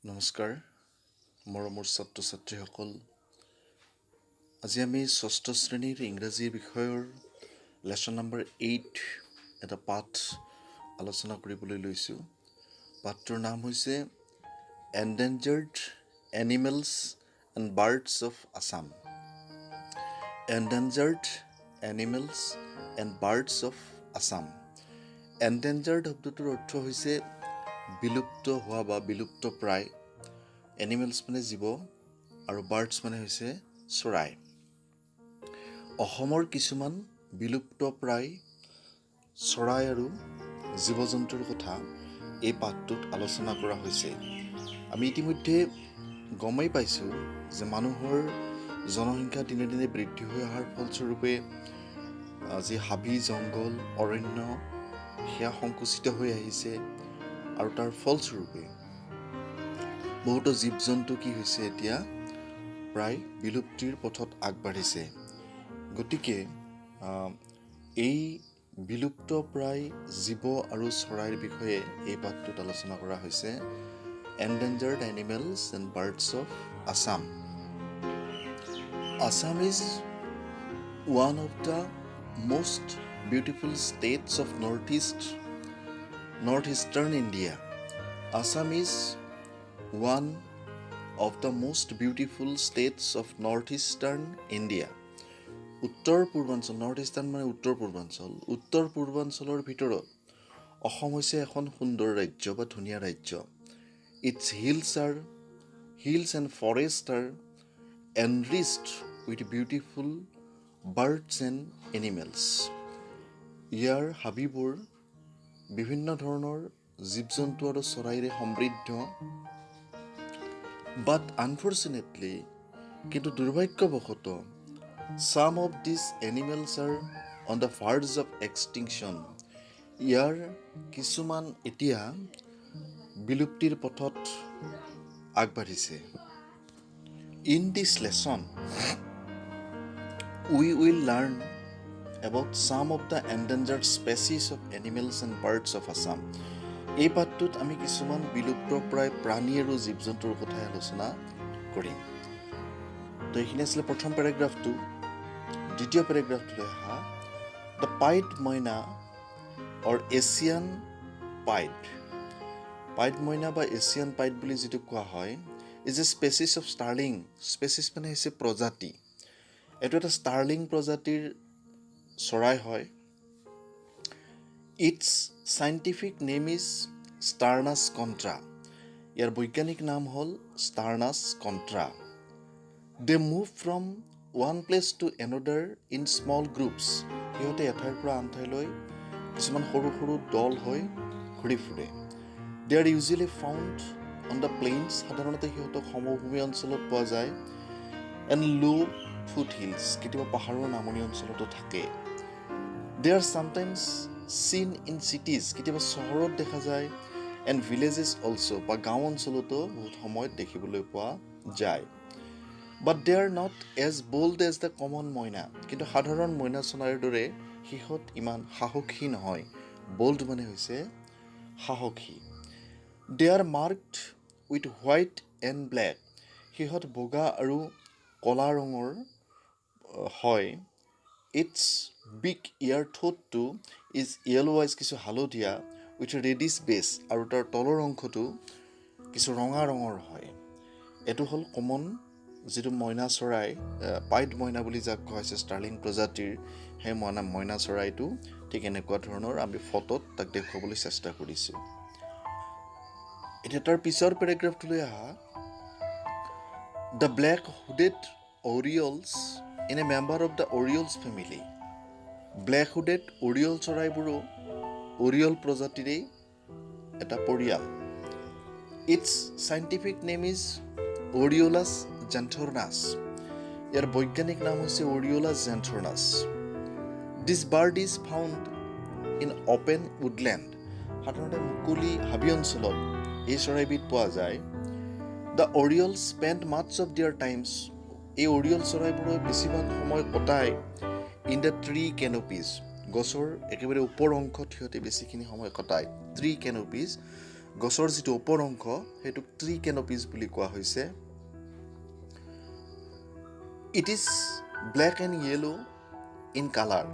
নমস্কাৰ মৰমৰ ছাত্ৰ ছাত্ৰীসকল আজি আমি ষষ্ঠ শ্ৰেণীৰ ইংৰাজী বিষয়ৰ লেসন নম্বৰ 8 এটা পাঠ আলোচনা কৰিবলৈ লৈছোঁ। পাঠটোৰ নাম হৈছে endangered animals and birds of Assam. Endangered animals and birds of Assam. Endangered শব্দটোৰ অৰ্থ হৈছে বিলুপ্ত হোৱা বা বিলুপ্ত প্ৰায়। এনিমেলছ মানে জীৱ আৰু বাৰ্ডছ মানে হৈছে চৰাই। অসমৰ কিছুমান বিলুপ্ত প্ৰায় চৰাই আৰু জীৱ জন্তুৰ কথা এই পাঠটোত আলোচনা কৰা হৈছে। আমি ইতিমধ্যে গমেই পাইছোঁ যে মানুহৰ জনসংখ্যা দিনে দিনে বৃদ্ধি হৈ অহাৰ ফলস্বৰূপে যি হাবি জংঘল অৰণ্য সেয়া সংকুচিত হৈ আহিছে আৰু তাৰ ফলস্বৰূপে বহুতো জীৱ জন্তু কি হৈছে এতিয়া প্ৰায় বিলুপ্তিৰ পথত আগবাঢ়িছে। গতিকে এই বিলুপ্ত প্ৰায় জীৱ আৰু চৰাইৰ বিষয়ে এই পাঠটোত আলোচনা কৰা হৈছে। Endangered animals and birds of Assam. Assam is one of the most beautiful states of northeastern India. Assam is one of the most beautiful states of northeastern India. উত্তৰ পূৰ্বাঞ্চল, নৰ্থ ইষ্টাৰ্ণ মানে উত্তৰ পূৰ্বাঞ্চল। উত্তৰ পূৰ্বাঞ্চলৰ ভিতৰত অসম হৈছে এখন সুন্দৰ ৰাজ্য বা ধুনীয়া ৰাজ্য। Its hills and forests are enriched with beautiful birds and animals. ইয়াৰ হাবিবোৰ বিভিন্ন ধৰণৰ জীৱ জন্তু আৰু চৰাইৰে সমৃদ্ধ। But unfortunately, কিন্তু দুৰ্ভাগ্যবশতঃ some of these animals are on the verge of extinction. ইয়াৰ কিছুমান এতিয়া বিলুপ্তিৰ পথত আগবাঢ়িছে। In this lesson, we will learn about some of the endangered species of animals and birds of Assam. এই পাঠটোত আমি কিছুমান বিলুপ্ত প্ৰায় প্ৰাণী আৰু জীৱ জন্তুৰ কথা আলোচনা কৰিম। তো এইখিনি আছিলে প্ৰথম পেৰাগ্ৰাফটো। দ্বিতীয় পেৰাগ্ৰাফটোলৈ অহা the pied myna or Asian pied. Pied myna বা এছিয়ান পাইড বুলি যিটো কোৱা হয় is a species of starling. Species মানে হৈছে প্ৰজাতি। এইটো এটা ষ্টাৰ্লিং প্ৰজাতিৰ চৰাই হয়। Its scientific name is sturnus contra. ইয়াৰ বৈজ্ঞানিক নাম হ'ল sturnus contra. They move from one place to another in small groups. সিহঁতে এঠাইৰ পৰা আন ঠাইলৈ কিছুমান সৰু সৰু দল হৈ ঘূৰি ফুৰে। They are usually found on the plains. সাধাৰণতে সিহঁতক সমভূমি অঞ্চলত পোৱা যায়। এণ্ড লো ফুট হিলছ, কেতিয়াবা পাহাৰৰ নামনি অঞ্চলতো থাকে। দে আৰ চামটাইমছ চিন ইন চিটিজ, কেতিয়াবা চহৰত দেখা যায়। এণ্ড ভিলেজেছ অলছ' বা গাঁও অঞ্চলতো বহুত সময়ত দেখিবলৈ পোৱা যায়। But they are not as bold as the common myna. কিন্তু সাধাৰণ মইনা চৰাইৰ দৰে সিহঁত ইমান সাহসী নহয়। বল্ড মানে হৈছে সাহসী। They are marked with white and black. সিহঁত বগা আৰু কলা ৰঙৰ হয়। ইটছ বিগ ইয়াৰ ঠোঁটটো ইজ য়েল্লো-আইজ, কিছু হালধীয়া, উইথ ৰেডিছ বেছ, আৰু তাৰ তলৰ অংশটো কিছু ৰঙা ৰঙৰ হয়। এইটো হ'ল কমন যিটো মইনা চৰাই, পাইড মইনা বুলি যাক কোৱা হৈছে ষ্টাৰ্লিং প্ৰজাতিৰ, সেই মইনা চৰাইটো ঠিক এনেকুৱা ধৰণৰ। আমি ফটোত তাক দেখুৱাবলৈ চেষ্টা কৰিছোঁ। এতিয়া তাৰ পিছৰ পেৰাগ্ৰাফটোলৈ আহা। The black hooded orioles in a member of the orioles family. Black hooded oriole চৰাইবোৰো অৰিয়ল প্ৰজাতিৰেই এটা পৰিয়াল। Its scientific name is oriolus xanthornus. ইয়াৰ বৈজ্ঞানিক নাম হৈছে oriolus xanthornus. This bird is found in open woodland. সাধাৰণতে মুকলি হাবি অঞ্চলত এই চৰাইবিধ পোৱা যায়। The oriole spend much of their times. এই অৰিয়ল চৰাইবোৰে বেছিভাগ সময় কটায় ইন দ্য ট্ৰী কেনপিজ। গছৰ একেবাৰে ওপৰ অংশত সিহঁতে বেছিখিনি সময় কটায়। ট্ৰী কেনপিজ গছৰ যিটো ওপৰ অংশ সেইটোক ট্ৰী কেনপিজ বুলি কোৱা হৈছে। It is black and yellow in colour.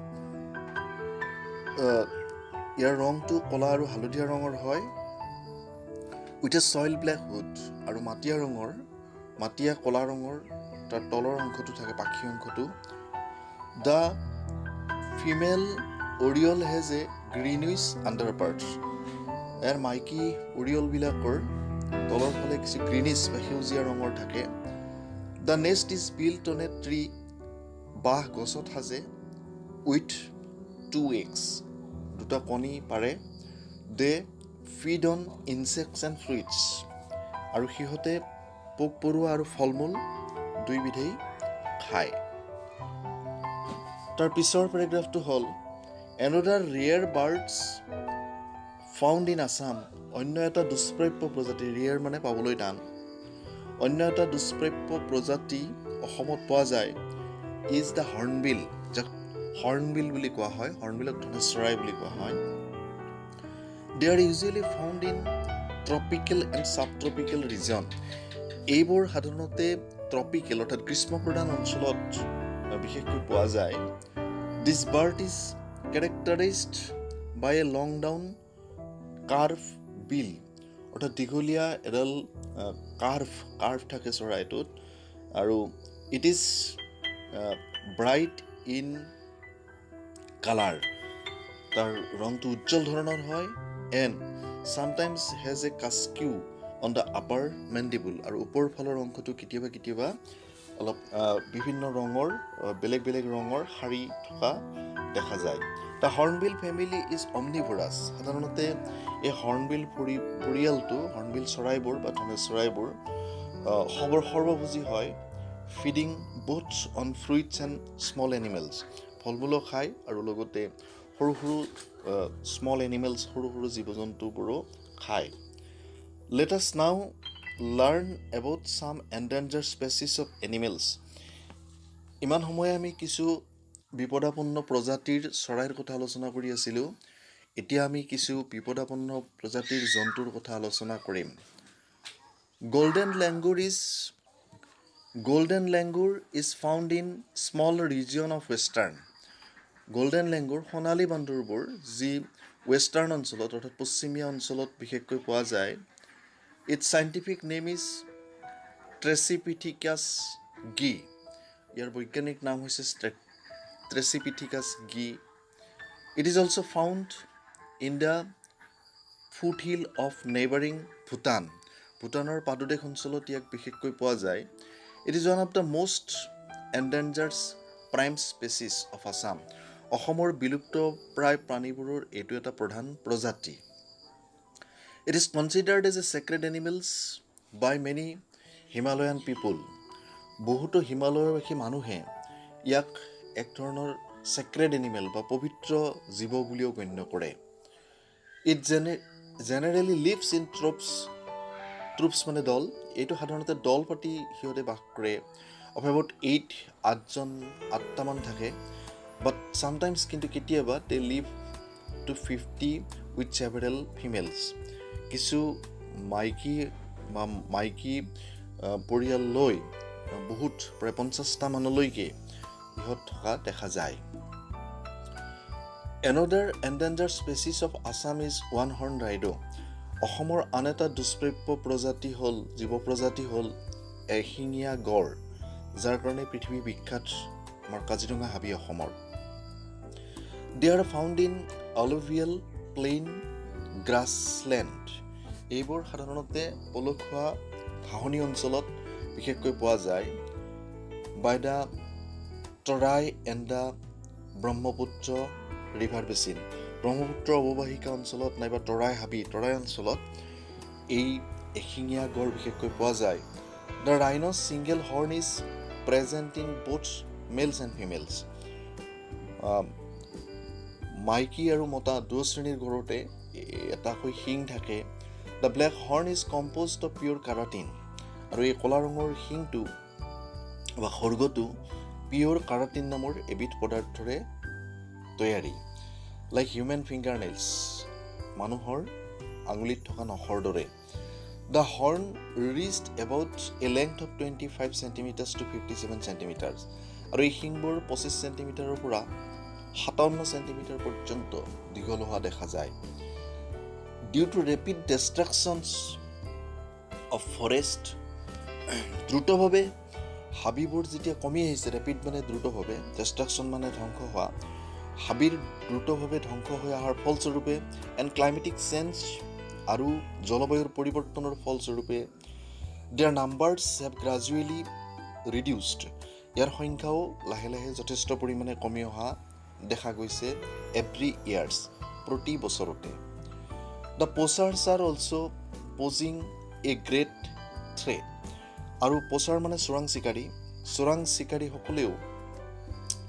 ইয়াৰ ৰংটো ক'লা আৰু হালধীয়া ৰঙৰ হয়। With a soil black hood, আৰু মাটিয়া ক'লা ৰঙৰ তাৰ তলৰ অংশটো থাকে, পাখি অংশটো। The female oriole has a greenish underpart. ইয়াৰ মাইকী অৰিয়লবিলাকৰ তলৰ ফালে কিছু গ্ৰীনিছ বা সেউজীয়া ৰঙৰ থাকে। The nest is built on a tree. বাঁহ গছত সাজে। উইথ 2 eggs, দুটা কণী পাৰে। They feed on insects and fruits, আৰু সিহঁতে পোক পৰুৱা আৰু ফল মূল দুইবিধেই খায়। তাৰ পিছৰ পেৰাগ্ৰাফটো হ'ল another rare birds found in Assam. অন্য এটা দুষ্প্ৰাপ্য প্ৰজাতি, ৰেয়াৰ মানে পাবলৈ টান, অন্য এটা দুষ্প্ৰাপ্য প্ৰজাতি অসমত পোৱা যায়। ইজ দ্য হৰ্ণবিল, যাক হৰ্ণবিল বুলি কোৱা হয়। হৰ্ণবিলক ধনেশ চৰাই বুলি কোৱা হয়। They are usually found in tropical and subtropical region. এইবোৰ সাধাৰণতে ট্ৰপিকেল অৰ্থাৎ গ্ৰীষ্মপ্ৰধান অঞ্চলত বিশেষকৈ পোৱা যায়। This bird is characterized by a long down curve bill, অৰ্থাৎ দীঘলীয়া এডাল কাৰ্ভ থাকে চৰাইটোত, আৰু it is bright in colour, তাৰ ৰংটো উজ্জ্বল ধৰণৰ হয়। And sometimes has a casque on the upper মেণ্ডিবুল, আৰু ওপৰ ফালৰ অংশটো কেতিয়াবা অলপ বিভিন্ন ৰঙৰ, বেলেগ বেলেগ ৰঙৰ শাৰী থকা দেখা যায়। The hornbill family is omnivorous. সাধাৰণতে এই হৰ্ণবিল পৰিয়ালটো, হৰ্ণবিল চৰাইবোৰ বা ধনেশ চৰাইবোৰ সৰ্বভোজী হয়। Feeding both on fruits and small animals, ফল মূলো খায় আৰু লগতে সৰু সৰু স্মল এনিমেলছ, সৰু সৰু জীৱ জন্তুবোৰো খায়। Let us now learn about some endangered species of animals. ইমান সময়ে আমি কিছু বিপদাপন্ন প্ৰজাতিৰ চৰাইৰ কথা আলোচনা কৰি আছিলোঁ। এতিয়া আমি কিছু বিপদাপন্ন প্ৰজাতিৰ জন্তুৰ কথা আলোচনা কৰিম। Golden langur is found in small region of western. Golden langur, সোণালী বান্দৰবোৰ, যি ৱেষ্টাৰ্ণ অঞ্চলত অৰ্থাৎ পশ্চিমীয়া অঞ্চলত বিশেষকৈ পোৱা যায়। Its scientific name is trachypithecus gee. ইয়াৰ বৈজ্ঞানিক নাম হৈছে trachypithecus gee. It is also' found in the foothill of neighbouring Bhutan. ভূটানৰ পাদদেশ অঞ্চলত ইয়াক বিশেষকৈ পোৱা যায়। It is one of the most endangered primate species of Assam. অসমৰ বিলুপ্ত প্ৰায় প্ৰাণীবোৰৰ এইটো এটা প্ৰধান প্ৰজাতি। It is considered as a sacred animals by many Himalayan people. বহুতো হিমালয়বাসী মানুহে ইয়াক এক ধৰণৰ চেক্ৰেড এনিমেল বা পবিত্ৰ জীৱ বুলিও গণ্য কৰে। It generally leaves in troops মানে দল। এইটো সাধাৰণতে দল পাতি সিহঁতে বাস কৰে। অফ এবাউট 8টামান থাকে। বাট চামটাইমছ, কিন্তু কেতিয়াবা দে লিভ টু 50 উইথ সেভাৰেল ফিমেলছ। কিছু মাইকী পৰিয়াল লৈ বহুত, প্ৰায় 50টা মানলৈকে ইহঁত থকা দেখা যায়। Another endangered species of Assam is one horn rhino. অসমৰ আন এটা দুষ্প্ৰাপ্য জীৱ প্ৰজাতি হ'ল এশিঙীয়া গড়, যাৰ কাৰণে পৃথিৱী বিখ্যাত আমাৰ কাজিৰঙা হাবি অসমৰ। They are found in alluvial plain grassland. এইবোৰ সাধাৰণতে পলসুৱা ঘাঁহনি অঞ্চলত বিশেষকৈ পোৱা যায়। By the Terai and the Brahmaputra river basin. Brahmaputra অৱবাহিকা অঞ্চলত নাইবা তৰাই অঞ্চলত এই এশিঙীয়া গড় বিশেষকৈ পোৱা যায়। The rhino's single horn is present in both males and females. মাইকী আৰু মতা দুয়ো শ্ৰেণীৰ গড়তে এটাকৈ শিং থাকে। The black horn is composed of pure keratin. আৰু এই ক'লা ৰঙৰ শিংটো বা খৰ্গটো পিয়'ৰ কাৰাটিন নামৰ এবিধ পদাৰ্থৰে তৈয়াৰী। লাইক হিউমেন ফিংগাৰ নেইলছ, মানুহৰ আঙুলিত থকা নখৰ দৰে। The horn reached about a length of 25 centimeters to 57 centimeters. আৰু এই শিংবোৰ 25 চেণ্টিমিটাৰৰ পৰা 57 চেণ্টিমিটাৰ পৰ্যন্ত দীঘল হোৱা দেখা যায়। Due to rapid destructions of forest, দ্ৰুতভাৱে হাবিবোৰ যেতিয়া কমি আহিছে, ৰেপিড মানে দ্ৰুতভাৱে, ডিষ্ট্ৰাকশ্যন মানে ধ্বংস হোৱা, হাবিৰ দ্ৰুতভাৱে ধ্বংস হৈ অহাৰ ফলস্বৰূপে এণ্ড ক্লাইমেটিক চেঞ্জ আৰু জলবায়ুৰ পৰিৱৰ্তনৰ ফলস্বৰূপে দেয়াৰ নাম্বাৰ্ছ হেভ গ্ৰাজুৱেলি ৰিডিউচড, ইয়াৰ সংখ্যাও লাহে লাহে যথেষ্ট পৰিমাণে কমি অহা দেখা গৈছে এভৰি ইয়াৰ্ছ, প্ৰতি বছৰতে। The poachers are also' posing a great threat, আৰু পোচাৰ মানে চোৰাং চিকাৰীসকলেও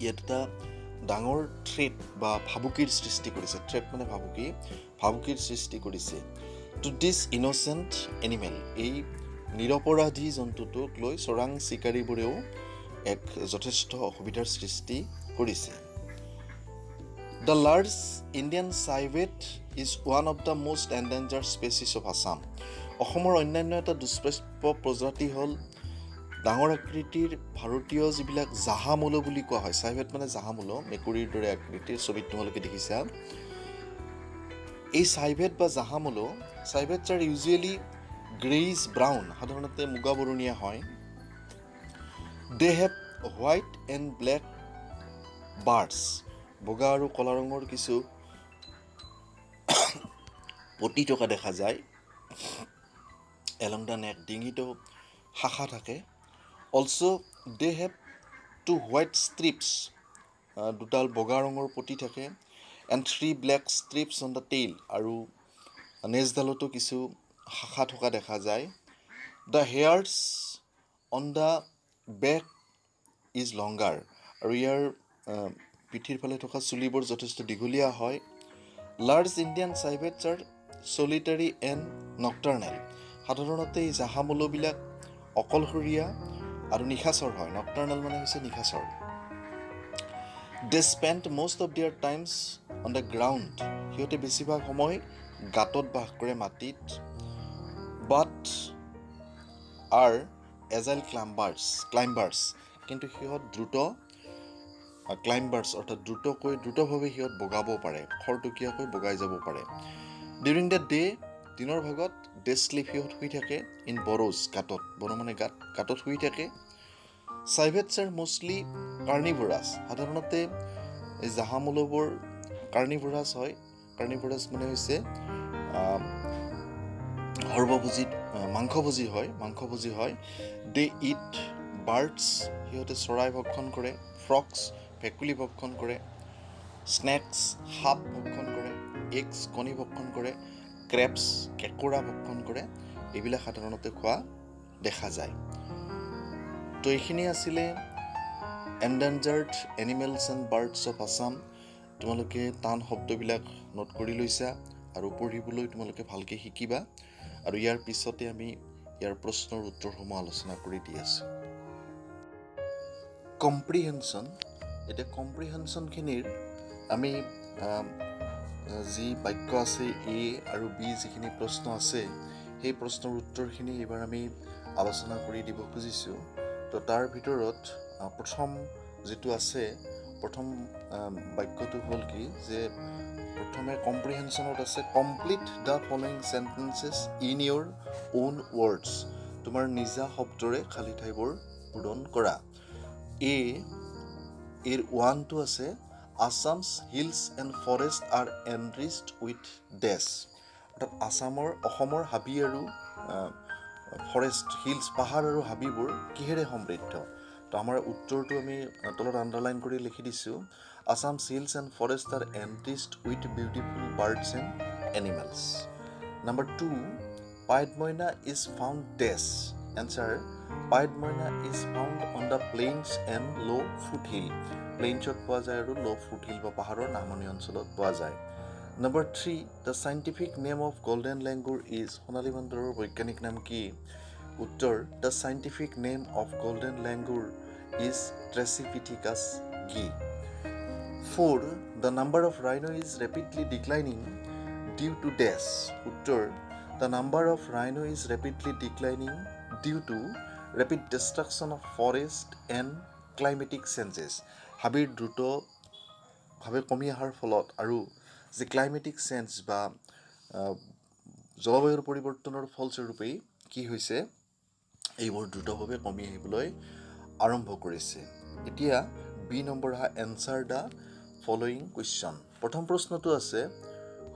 ইয়াত এটা ডাঙৰ থ্ৰেট বা ভাবুকিৰ সৃষ্টি কৰিছে। থ্ৰেট মানে ভাবুকিৰ সৃষ্টি কৰিছে টু দিছ ইন'চেণ্ট এনিমেল, এই নিৰপৰাধী জন্তুটোক লৈ চোৰাং চিকাৰীবোৰেও এক যথেষ্ট অসুবিধাৰ সৃষ্টি কৰিছে। The large Indian civet is one of the most endangered species of Assam. অসমৰ অন্যান্য এটা দুষ্প্ৰাপ্য প্ৰজাতি হ'ল ডাঙৰ আকৃতিৰ ভাৰতীয় যিবিলাক জাহামূলো বুলি কোৱা হয়। চাইভেট মানে জাহামূলো, মেকুৰীৰ দৰে আকৃতিৰ, ছবিত তোমালোকে দেখিছা। এই চাইভেট বা জাহামূলো, চাইভেটছ আৰ ইউজুৱেলি গ্ৰেইজ ব্ৰাউন, সাধাৰণতে মুগা বৰণীয়া হয়। They have white and black birds, বগা আৰু কলা ৰঙৰ কিছু পতি থকা দেখা যায়। এলং দ্য নেক, ডিঙিটো শাখা থাকে। Also' they have two white stripes, দুডাল বগা ৰঙৰ পতি থাকে। And 3 black stripes on the tail, আৰু নেজডালতো কিছু শাখা থকা দেখা যায়। The hairs on the back is longer, আৰু ইয়াৰ পিঠিৰ ফালে থকা চুলিবোৰ যথেষ্ট দীঘলীয়া হয়। Large Indian civets are solitary and nocturnal, সাধাৰণতে এই জাহামূলোবিলাক অকলশৰীয়া আৰু নিশাচৰ হয়। নক্টাৰ্নেল মানে হৈছে নিশাচৰ। They spend most of their times on the ground, সিহঁতে বেছিভাগ সময় গাঁতত বাস কৰে, মাটিত। বাট আৰ এজাইল ক্লাইম্বাৰ্ছ, কিন্তু সিহঁত দ্ৰুত ক্লাইম্বাৰ্ছ, অৰ্থাৎ দ্ৰুতভাৱে সিহঁত বগাব পাৰে, খৰতকীয়াকৈ বগাই যাব পাৰে। ডিউৰিং দ্য ডে, দিনৰ ভাগত ডে শ্লিপ, সিহঁত শুই থাকে। ইন বৰোজ, গাঁতত, বৰো মানে গাঁতত শুই থাকে। চাইভেটছ আৰ মষ্টলি কাৰ্নিভোৰাছ, সাধাৰণতে এই জাহামূলোবোৰ কাৰ্নিভোৰাছ হয়। কাৰ্নিভোৰাছ মানে হৈছে সৰ্বভোজী, মাংসভোজী হয়। দে ইট বাৰ্ডছ, সিহঁতে চৰাই ভক্ষণ কৰে। ফ্ৰক্স, ভেকুলী ভক্ষণ কৰে। স্নেকছ, সাপ ভক্ষণ কৰে। এগছ, কণী ভক্ষণ কৰে। ক্ৰেবছ, কেঁকোৰা ভক্ষণ কৰে। এইবিলাক সাধাৰণতে খোৱা দেখা যায়। তো এইখিনি আছিলে endangered animals and birds of Assam. তোমালোকে টান শব্দবিলাক নোট কৰি লৈছা আৰু পঢ়িবলৈ তোমালোকে ভালকৈ শিকিবা। আৰু ইয়াৰ পিছতে আমি ইয়াৰ প্ৰশ্নৰ উত্তৰসমূহ আলোচনা কৰি দি আছোঁ। কম্প্ৰিহেনশ্যন, এতিয়া কম্প্ৰিহেনশ্যনখিনিৰ আমি যি বাক্য আছে, এ আৰু বি যিখিনি প্ৰশ্ন আছে, সেই প্ৰশ্নৰ উত্তৰখিনি এইবাৰ আমি আলোচনা কৰি দিব খুজিছোঁ। তো তাৰ ভিতৰত প্ৰথম যিটো আছে, প্ৰথম বাক্যটো হ'ল কি, যে প্ৰথমে কম্প্ৰিহেনশ্যনত আছে complete the following sentences in your on words, তোমাৰ নিজা শব্দৰে খালী ঠাইবোৰ পূৰণ কৰা। এৰ 1টো আছে Assam's hills and forest are enriched with dash, অৰ্থাৎ অসমৰ হাবি আৰু ফৰেষ্ট, হিলছ, পাহাৰ আৰু হাবিবোৰ কিহেৰে সমৃদ্ধ। তো আমাৰ উত্তৰটো আমি তলত আণ্ডাৰলাইন কৰি লিখি দিছোঁ। Assam's hills and forest are enriched with beautiful birds and animals. Number 2, pied myna is found dash. Answer, pied myna is found on the plains and low' foot hill. প্লেইনছত পোৱা যায় আৰু ল' ফুট হিল বা পাহাৰৰ নামনি অঞ্চলত পোৱা যায়। Number 3, the scientific name of golden langur is. সোণালী বান্দৰৰ বৈজ্ঞানিক নাম কি? উত্তৰ, the scientific name of golden langur is trachypithecus gee. 4, the number of rhino is rapidly declining due to dash. Uttor, the number of rhino is rapidly declining due to rapid destruction of forest and climatic changes. হাবিৰ দ্ৰুতভাৱে কমি অহাৰ ফলত আৰু যে climatic change বা জলবায়ুৰ পৰিৱৰ্তনৰ ফলস্বৰূপেই কি হৈছে এইবোৰ দ্ৰুতভাৱে কমি আহিবলৈ আৰম্ভ কৰিছে। এতিয়া বি নম্বৰ হা এনসাৰ দা ফলোয়িং কুৱেশ্যন। প্ৰথম প্ৰশ্নটো আছে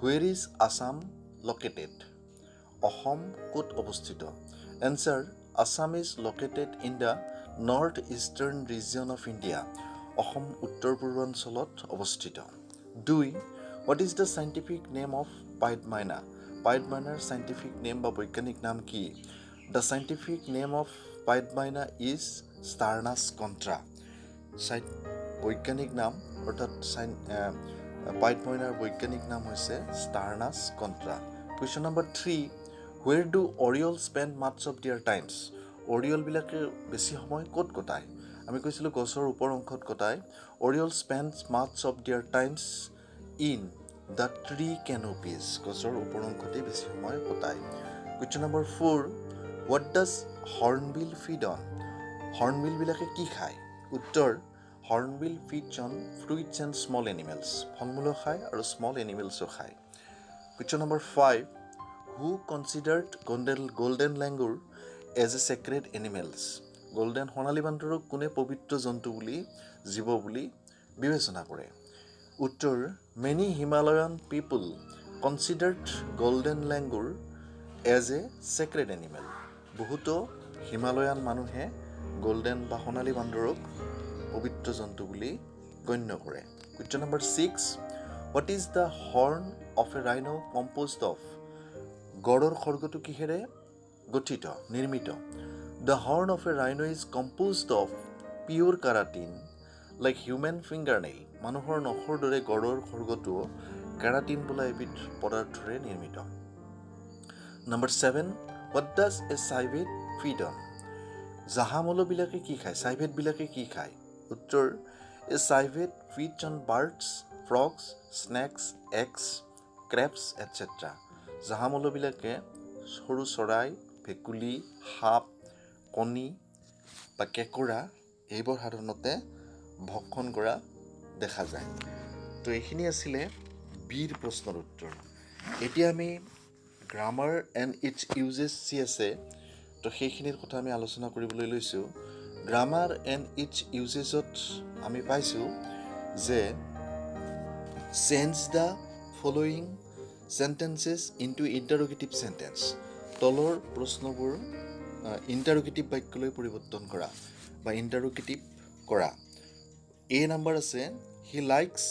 হুৱেৰ ইজ আছাম লোকেটেড? অসম ক'ত অৱস্থিত? Answer Assam is located in the north eastern region of India. অসম উত্তৰ পূৰ্বাঞ্চলত অৱস্থিত। 2. What is the scientific name of pied myna? Pied মাইনাৰ চাইণ্টিফিক নেম বা বৈজ্ঞানিক নাম কি? The scientific name of pied myna is sturnus contra. বৈজ্ঞানিক নাম অৰ্থাৎ পাইড মাইনাৰ বৈজ্ঞানিক নাম হৈছে ষ্টাৰনাছ contra. Question number 3. Where do oriole spend much of their times? অৰিয়লবিলাকে বেছি সময় ক'ত কটায়? আমি কৈছিলোঁ গছৰ ওপৰ অংশত কটায়। Oriole spend much of their times in the tree canopies. গছৰ ওপৰ অংশতে বেছি সময় কটায়। Question number 4. What does hornbill feed on? হৰ্ণবিলবিলাকে কি খায়? উত্তৰ hornbill feeds on fruits and small animals. ফল মূলো খায় আৰু স্মল এনিমেলছো খায়। Question number 5. Who considered golden langur as a sacred animals? Golden সোণালী বান্দৰক কোনে পবিত্ৰ জন্তু বুলি জীৱ বুলি বিবেচনা কৰে? উত্তৰ many Himalayan people considered golden langur as a sacred animal. বহুতো হিমালয়ান মানুহে গল্ডেন বা সোণালী বান্দৰক পবিত্ৰ জন্তু বুলি গণ্য কৰে। Question number 6. What is the horn of a rhino composed of? গড়ৰ খৰ্গটো কিহেৰে গঠিত নিৰ্মিত? The horn of a rhino is composed of pure keratin like human fingernail. মানুহৰ নখৰ দৰে গড়ৰ খৰ্গটো কেৰাটিন বোলা এবিধ পদাৰ্থৰে নিৰ্মিত। Number 7. What does a civet feed on? জাহামলুবিলাকে কি খায়? চাইভেটবিলাকে কি খায়? উত্তৰ a civet feeds on birds, frogs, snakes, eggs, crabs etcetera. জাহামলুবিলাকে সৰু চৰাই, ভেকুলী, সাপ, কণী বা কেঁকোৰা এইবোৰ সাধাৰণতে ভক্ষণ কৰা দেখা যায়। তো এইখিনি আছিলে বিৰ প্ৰশ্নৰ উত্তৰ। এতিয়া আমি গ্ৰামাৰ এণ্ড ইটছ ইউজেছ যি আছে তো সেইখিনিৰ কথা আমি আলোচনা কৰিবলৈ লৈছোঁ। গ্ৰামাৰ এণ্ড ইটছ ইউজেছত আমি পাইছোঁ যে change the following sentences into interrogative sentence. তলৰ প্ৰশ্নবোৰ ইণ্টাৰোগেটিভ বাক্যলৈ পৰিৱৰ্তন কৰা বা ইণ্টাৰোগেটিভ কৰা। এ নাম্বাৰ আছে he likes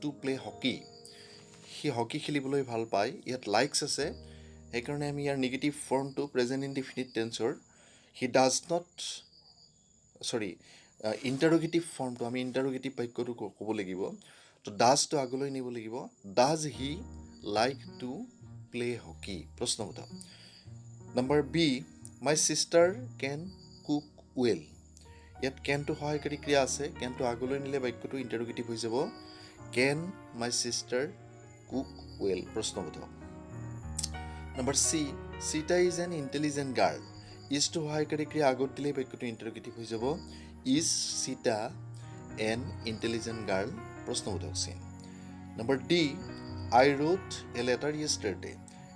to play hockey. সি হকী খেলিবলৈ ভাল পায়। ইয়াত লাইকছ আছে, সেইকাৰণে আমি ইয়াৰ নিগেটিভ ফৰ্মটো প্ৰেজেণ্ট ইনডিফিনিট টেন্সৰ হি ডাজ নট ইণ্টাৰোগেটিভ ফৰ্মটো আমি ইণ্টাৰোগেটিভ বাক্যটো ক'ব লাগিব। তো ডাজটো আগলৈ নিব লাগিব। Does he like to play hockey? প্ৰশ্নবোধক। Number B my sister can cook well. ইয়াত কেনটো সহায়কাৰী ক্ৰিয়া আছে, কেনটো আগলৈ নিলে বাক্যটো ইণ্টাৰোগেটিভ হৈ যাব। কেন মাই ছিষ্টাৰ কুক ৱেল? প্ৰশ্নবোধক। নম্বৰ চি চিতা ইজ এন ইণ্টেলিজেণ্ট গাৰ্ল। ইজটো সহায়কাৰী ক্ৰিয়া আগত দিলে বাক্যটো ইণ্টাৰোগেটিভ হৈ যাব। ইজ চিতা এন ইণ্টেলিজেণ্ট গাৰ্ল? প্ৰশ্নবোধক চিন। Number D I wrote a letter yesterday.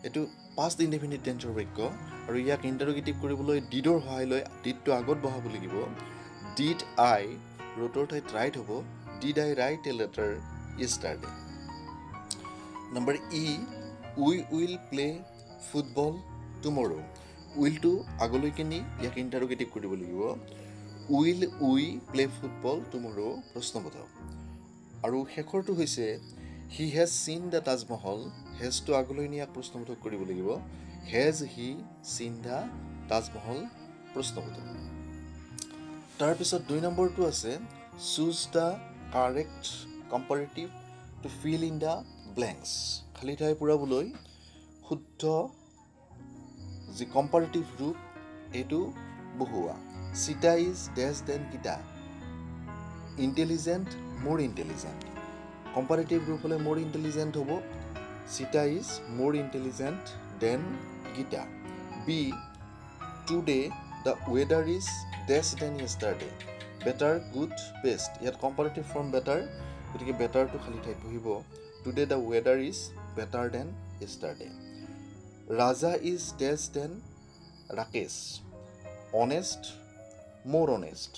এইটো পাষ্ট ইনডিফিনিট টেন্সৰ বাক্য আৰু ইয়াক ইণ্টাৰোগেটিভ কৰিবলৈ ডিডৰ সহায় লৈ ডিডটো আগত বহাব লাগিব। ডিড আই ৰোটৰ ঠাইত ৰাইট হ'ব। Did I write a letter yesterday? Number E we will play football tomorrow. উইলটো আগলৈকে নি ইয়াক ইণ্টাৰোগেটিভ কৰিব লাগিব। Will we play football tomorrow? প্ৰশ্নবোধক। আৰু শেষৰটো হৈছে he has seen the Taj Mahal. হেজটো আগলৈ নি ইয়াক প্ৰশ্নবোধক কৰিব লাগিব। হেজ হি চিন দ্য তাজমহল? প্ৰশ্নবোধক। তাৰপিছত 2 নম্বৰটো আছে choose the correct comparative to fill in the blanks. খালী ঠাই পূৰাবলৈ শুদ্ধ যি কম্পাৰেটিভ ৰূপ এইটো বহুৱা। চিতা ইজ ডেছ দেন গীতা। ইণ্টেলিজেণ্ট মোৰ ইণ্টেলিজেণ্ট। কম্পাৰেটিভ ৰূপ হ'লে মোৰ ইণ্টেলিজেণ্ট হ'ব। Sita is more intelligent than Gita. B. Today the weather is less than yesterday. Better, good, best. ইয়াত comparative form better, গতিকে better to খালি ঠাইত বহিব. Today the weather is better than yesterday. Raja is less than Rakesh. Honest, more honest.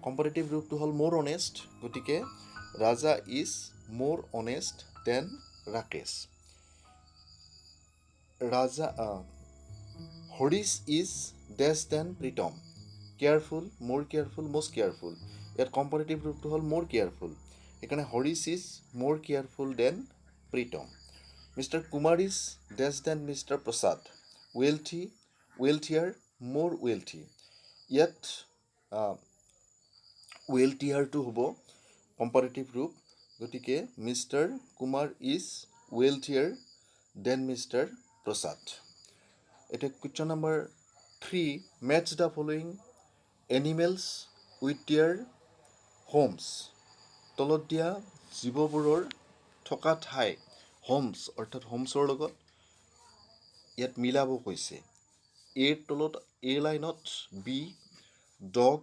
Comparative ৰূপটো হ'ল more honest, গতিকে Raja is more honest than Rakesh. Horish is less than Pritam. Careful, more careful, most careful. ইয়াত comparative ৰূপটো হ'ল more careful. এখানে Horish is more careful than Pritam. Mr. Kumar is less than Mr. Prasad. Wealthy, wealthier, more wealthy. ইয়াত wealthier to হ'ব comparative ৰূপ, গতিকে Mr. Kumar is wealthier than Mr. Prasad. এটা question number 3. Match the following animals with their homes. তলত দিয়া জীৱবোৰৰ থকা ঠাই homes অৰ্থাৎ হোমছৰ লগত ইয়াত মিলাব কৈছে. এৰ তলত এ লাইনত বি, ডগ,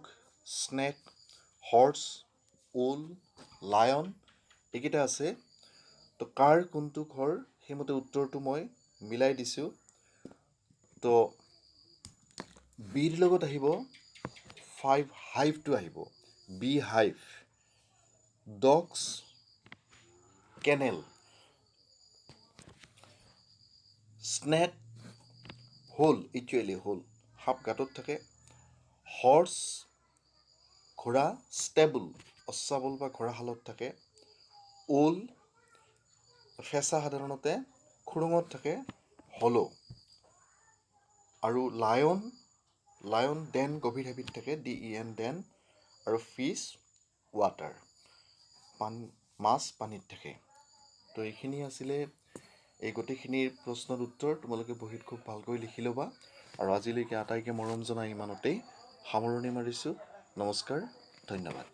স্নেক, হৰ্চ, ওল, লায়ন এইকেইটা আছে. তো কাৰ কোনটো ঘৰ সেইমতে উত্তৰটো মই মিলাই দিছোঁ. তো বিৰ লগত আহিব 5 হাইভটো আহিব. Bee hive. Dogs kennel. Snake hole, equally hole, সাপ গাঁতত থাকে. হৰ্চ ঘোঁৰা ষ্টেবল, অশ্বাবল বা ঘোঁৰাশালত থাকে. ওল ফেঁচা সাধাৰণতে খুৰুঙত থাকে, হলো. আৰু লায়ন ডেন গভীৰ হাবিত থাকে, DEN ডেন. আৰু ফিছ ৱাটাৰ, মাছ পানীত থাকে. তো এইখিনি আছিলে এই গোটেইখিনিৰ প্ৰশ্নৰ উত্তৰ. তোমালোকে বহীত খুব ভালকৈ লিখি ল'বা. আৰু আজিলৈকে আটাইকে মৰম জনাই ইমানতেই সামৰণি মাৰিছোঁ. নমস্কাৰ, ধন্যবাদ.